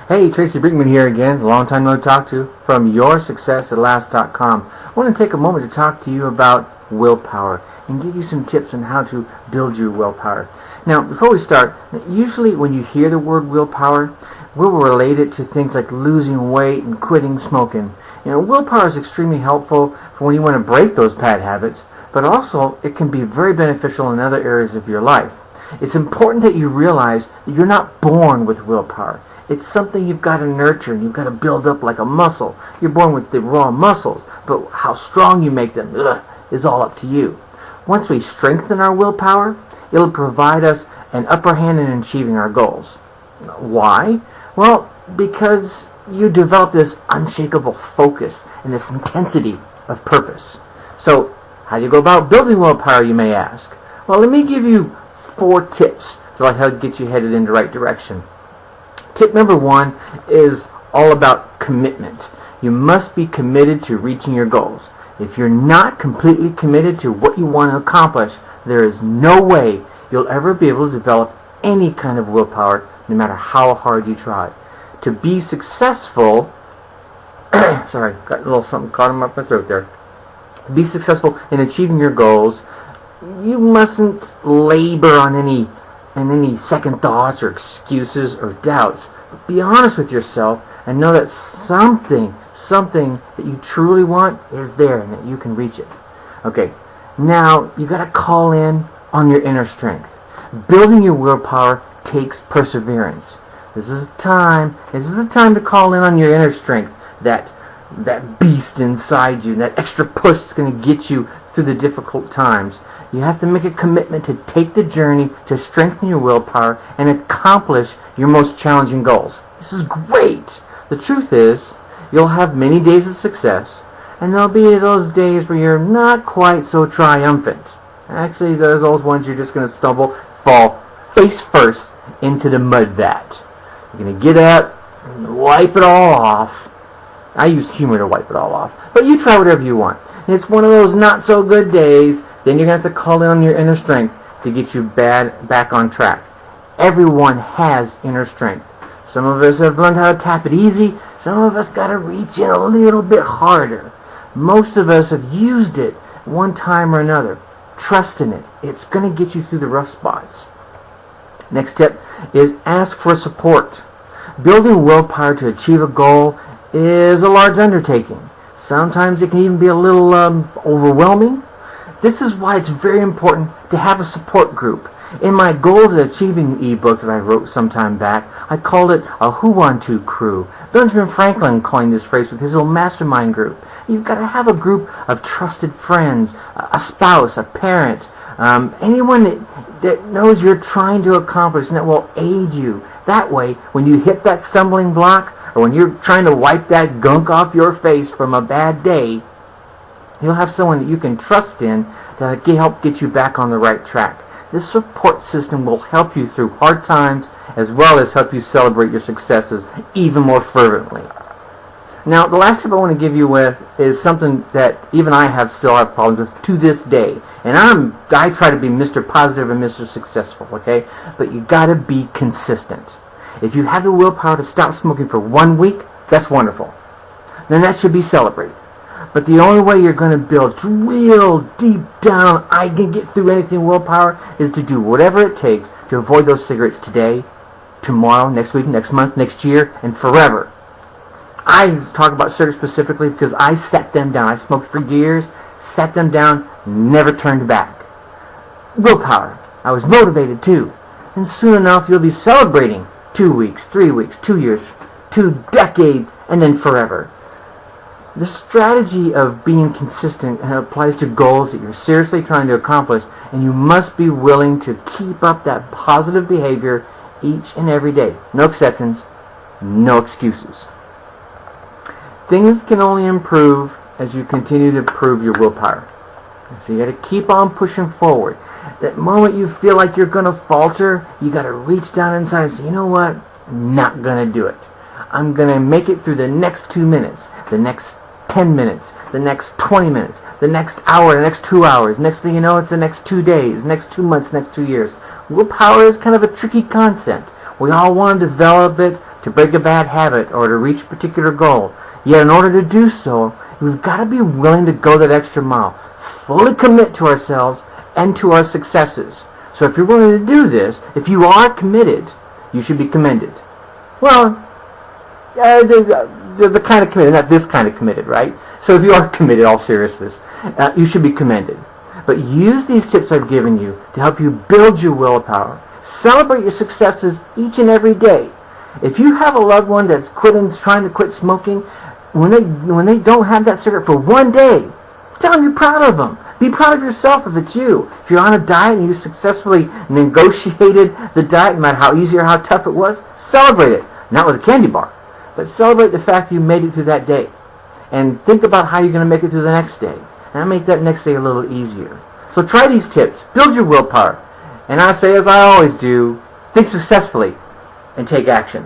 Hey, Tracy Brinkman here again, a long time no talk to, from YourSuccessAtLast.com. I want to take a moment to talk to you about willpower and give you some tips on how to build your willpower. Now, before we start, usually when you hear the word willpower, we'll relate it to things like losing weight and quitting smoking. Willpower is extremely helpful for when you want to break those bad habits, but also it can be very beneficial in other areas of your life. It's important that you realize that you're not born with willpower. It's something you've got to nurture and you've got to build up like a muscle. You're born with the raw muscles, but how strong you make them is all up to you. Once we strengthen our willpower, it'll provide us an upper hand in achieving our goals. Why? Well, because you develop this unshakable focus and this intensity of purpose. So, how do you go about building willpower, you may ask? Well, let me give you 4 tips that'll help get you headed in the right direction. Tip number 1 is all about commitment. You must be committed to reaching your goals. If you're not completely committed to what you want to accomplish, there is no way you'll ever be able to develop any kind of willpower, no matter how hard you try. To be successful, sorry, got a little something caught in my throat there. To be successful in achieving your goals, you mustn't labor on any second thoughts or excuses or doubts. But be honest with yourself and know that something that you truly want is there and that you can reach it. Okay, now you got to call in on your inner strength. Building your willpower takes perseverance. This is the time to call in on your inner strength, that beast inside you, that extra push that's going to get you through the difficult times. You have to make a commitment to take the journey to strengthen your willpower and accomplish your most challenging goals. This is great. The truth is, you'll have many days of success, and there'll be those days where you're not quite so triumphant. Actually, there's those ones you're just going to stumble, fall face first into the mud vat. You're going to get up and wipe it all off. I use humor to wipe it all off. But you try whatever you want. And it's one of those not so good days, then you're going to have to call in on your inner strength to get you back on track. Everyone has inner strength. Some of us have learned how to tap it easy. Some of us got to reach in a little bit harder. Most of us have used it one time or another. Trust in it. It's going to get you through the rough spots. Next tip is ask for support. Building willpower to achieve a goal is a large undertaking. Sometimes it can even be a little overwhelming. This is why it's very important to have a support group. In my Goals of Achieving ebook that I wrote some time back, I called it a Who Want To crew. Benjamin Franklin coined this phrase with his little mastermind group. You've got to have a group of trusted friends, a spouse, a parent, anyone that knows you're trying to accomplish and that will aid you. That way, when you hit that stumbling block, or when you're trying to wipe that gunk off your face from a bad day, you'll have someone that you can trust in that can help get you back on the right track. This support system will help you through hard times as well as help you celebrate your successes even more fervently. Now, the last tip I want to give you with is something that even I still have problems with to this day. And I try to be Mr. Positive and Mr. Successful, okay? But you got to be consistent. If you have the willpower to stop smoking for 1 week, that's wonderful. Then that should be celebrated. But the only way you're going to build real deep down, I can get through anything willpower, is to do whatever it takes to avoid those cigarettes today, tomorrow, next week, next month, next year, and forever. I talk about cigarettes specifically because I set them down. I smoked for years, set them down, never turned back. Willpower. I was motivated too. And soon enough you'll be celebrating 2 weeks, 3 weeks, 2 years, 2 decades, and then forever. The strategy of being consistent applies to goals that you're seriously trying to accomplish, and you must be willing to keep up that positive behavior each and every day. No exceptions, no excuses. Things can only improve as you continue to improve your willpower. So you got to keep on pushing forward. That moment you feel like you're going to falter, you got to reach down inside and say, you know what? I'm not going to do it. I'm going to make it through the next 2 minutes, the next 10 minutes, the next 20 minutes, the next hour, the next 2 hours. Next thing you know, it's the next 2 days, next 2 months, next 2 years. Willpower is kind of a tricky concept. We all want to develop it, to break a bad habit or to reach a particular goal. Yet in order to do so, we've got to be willing to go that extra mile, fully commit to ourselves and to our successes. So if you're willing to do this, if you are committed, you should be commended. Well, the kind of committed, not this kind of committed, right? So if you are committed, all seriousness, you should be commended. But use these tips I've given you to help you build your willpower. Celebrate your successes each and every day. If you have a loved one that's trying to quit smoking, when they don't have that cigarette for one day, tell them you're proud of them. Be proud of yourself if it's you. If you're on a diet and you successfully negotiated the diet, no matter how easy or how tough it was, celebrate it. Not with a candy bar, but celebrate the fact that you made it through that day. And think about how you're going to make it through the next day. And make that next day a little easier. So try these tips. Build your willpower. And I say, as I always do, think successfully and take action.